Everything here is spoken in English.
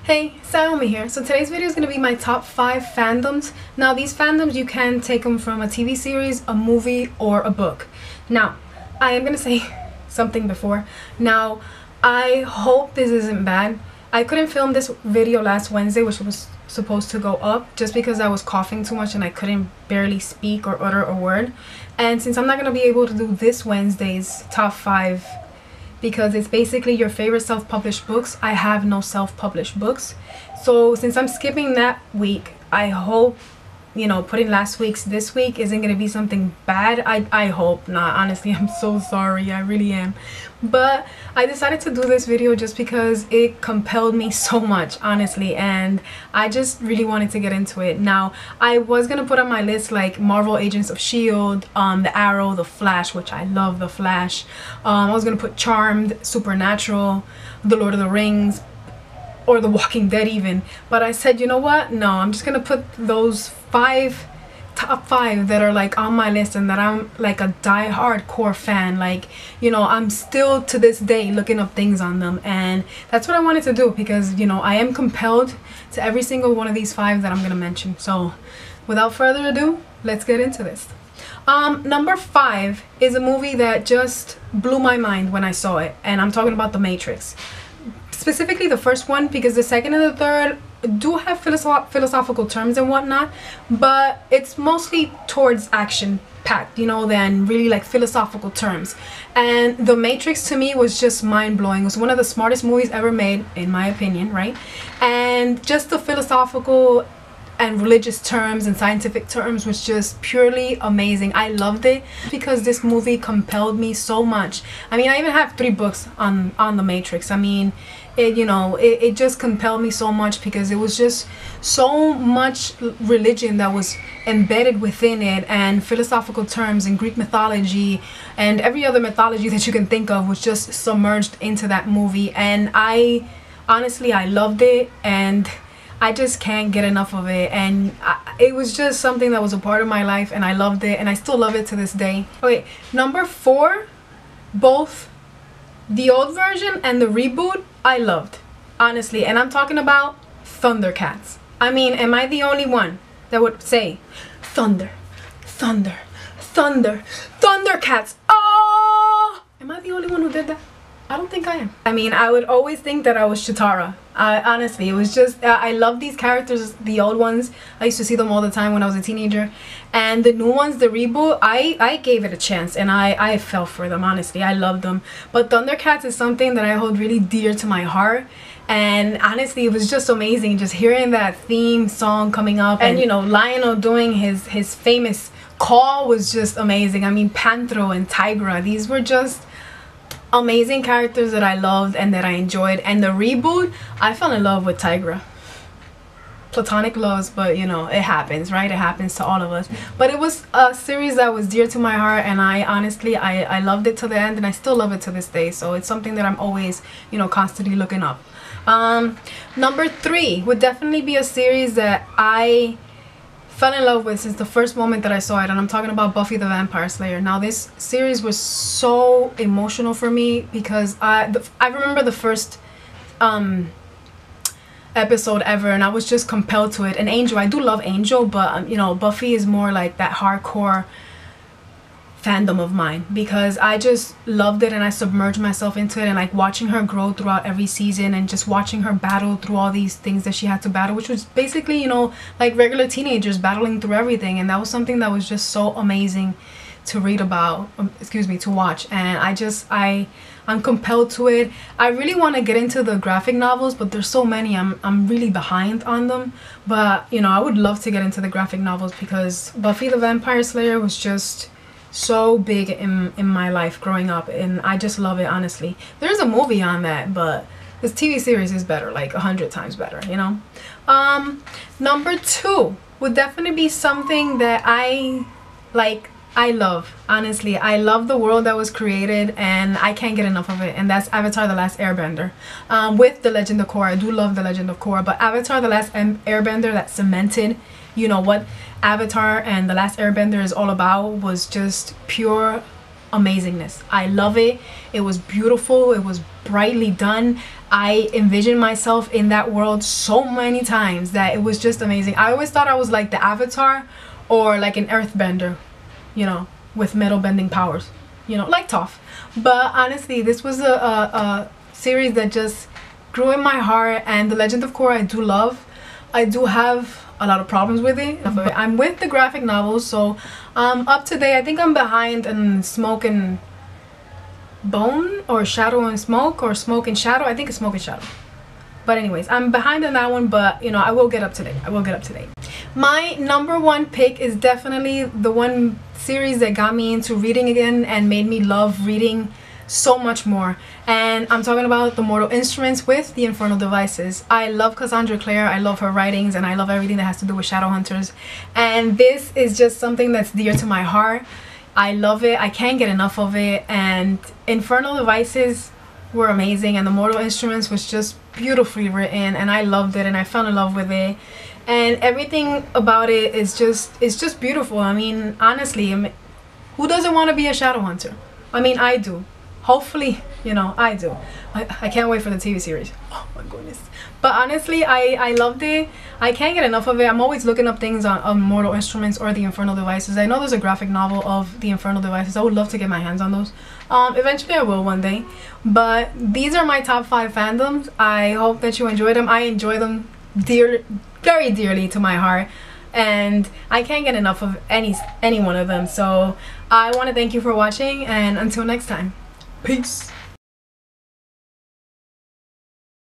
Hey, Xiaomi here. So today's video is going to be my top 5 fandoms. Now these fandoms, you can take them from a TV series, a movie, or a book. Now, I am going to say something before. Now, I hope this isn't bad. I couldn't film this video last Wednesday, which was supposed to go up, just because I was coughing too much and I couldn't barely speak or utter a word. And since I'm not going to be able to do this Wednesday's top 5 because it's basically your favorite self-published books, I have no self-published books. So since I'm skipping that week, I hope, you know, putting last week's this week isn't going to be something bad. I hope not. Honestly, I'm so sorry. I really am. But I decided to do this video just because it compelled me so much, honestly, and I just really wanted to get into it. Now, I was going to put on my list like Marvel Agents of S.H.I.E.L.D., The Arrow, The Flash, which I love The Flash. I was going to put Charmed, Supernatural, The Lord of the Rings, or The Walking Dead even. But I said, you know what? No, I'm just going to put those top 5 that are like on my list and that I'm like a die-hard core fan. Like, you know, I'm still to this day looking up things on them, and that's what I wanted to do because, you know, I am compelled to every single one of these 5 that I'm gonna mention. So without further ado, let's get into this. Number 5 is a movie that just blew my mind when I saw it, and I'm talking about The Matrix. Specifically the first one, because the second and the third do have philosophical terms and whatnot, but it's mostly towards action packed, you know, than really like philosophical terms. And The Matrix to me was just mind-blowing. It was one of the smartest movies ever made, in my opinion, right? And just the philosophical and religious terms and scientific terms was just purely amazing. I loved it because this movie compelled me so much. I mean, I even have 3 books on The Matrix. I mean, it just compelled me so much because it was just so much religion that was embedded within it, and philosophical terms and Greek mythology and every other mythology that you can think of was just submerged into that movie. And I loved it, and I just can't get enough of it. And it was just something that was a part of my life, and I loved it, and I still love it to this day. Okay, number 4, both the old version and the reboot I loved, honestly, and I'm talking about Thundercats. I mean, am I the only one that would say thunder, thunder, thunder, Thundercats? Oh, am I the only one who did that? I don't think I am. I mean, I would always think that I was Cheetara. Honestly, it was just, I love these characters, the old ones. I used to see them all the time when I was a teenager. And the new ones, the reboot, I gave it a chance, and I fell for them, honestly. I loved them. But Thundercats is something that I hold really dear to my heart. And honestly, it was just amazing just hearing that theme song coming up. And, you know, Lionel doing his famous call was just amazing. I mean, Panthro and Tigra, these were just amazing characters that I loved and that I enjoyed. And the reboot, I fell in love with Tigra. Platonic loves, but you know, it happens, right? It happens to all of us. But it was a series that was dear to my heart, and I honestly loved it to the end, and I still love it to this day. So it's something that I'm always, you know, constantly looking up. Number 3 would definitely be a series that I fell in love with since the first moment that I saw it, and I'm talking about Buffy the Vampire Slayer. Now, this series was so emotional for me because I remember the first episode ever, and I was just compelled to it. And Angel, I do love Angel, but you know, Buffy is more like that hardcore fandom of mine because I just loved it, and I submerged myself into it, and like watching her grow throughout every season, and just watching her battle through all these things that she had to battle, which was basically, you know, like regular teenagers battling through everything. And that was something that was just so amazing to read about, to watch. And I'm compelled to it. I really want to get into the graphic novels, but there's so many, I'm really behind on them. But you know, I would love to get into the graphic novels because Buffy the Vampire Slayer was just so big in my life growing up, and I just love it, honestly. There's a movie on that, but this TV series is better, like 100 times better, you know. Number 2 would definitely be something that I love, honestly. I love the world that was created, and I can't get enough of it, and that's Avatar: The Last Airbender. With The Legend of Korra, I do love The Legend of Korra, but Avatar: The Last Airbender, that cemented, you know, what Avatar and The Last Airbender is all about, was just pure amazingness. I love it. It was beautiful. It was brightly done. I envisioned myself in that world so many times that it was just amazing. I always thought I was like the Avatar or like an earthbender, you know, with metal bending powers, you know, like Toph. But honestly, this was a series that just grew in my heart, and The Legend of Korra I do love. I do have a lot of problems with it. I'm with the graphic novels, so up to date. I think I'm behind in Smoke and Bone, or Shadow and Smoke, or Smoke and Shadow. I think it's Smoke and Shadow. But anyways, I'm behind on that one, but you know, I will get up to date. I will get up to date. My number one pick is definitely the one series that got me into reading again and made me love reading so much more, and I'm talking about The Mortal Instruments with The Infernal Devices. I love Cassandra Clare. I love her writings, and I love everything that has to do with Shadowhunters, and this is just something that's dear to my heart. I love it. I can't get enough of it, and Infernal Devices were amazing, and The Mortal Instruments was just beautifully written, and I loved it, and I fell in love with it, and everything about it is just beautiful. I mean, honestly, who doesn't want to be a Shadowhunter? I mean, I do. Hopefully, you know, I do. I can't wait for the TV series. Oh my goodness. But honestly, I loved it. I can't get enough of it. I'm always looking up things on Mortal Instruments or The Infernal Devices. I know there's a graphic novel of The Infernal Devices. I would love to get my hands on those. Eventually I will one day. But these are my top 5 fandoms. I hope that you enjoyed them. I enjoy them very dearly to my heart, and I can't get enough of any one of them. So I want to thank you for watching, and until next time, peace.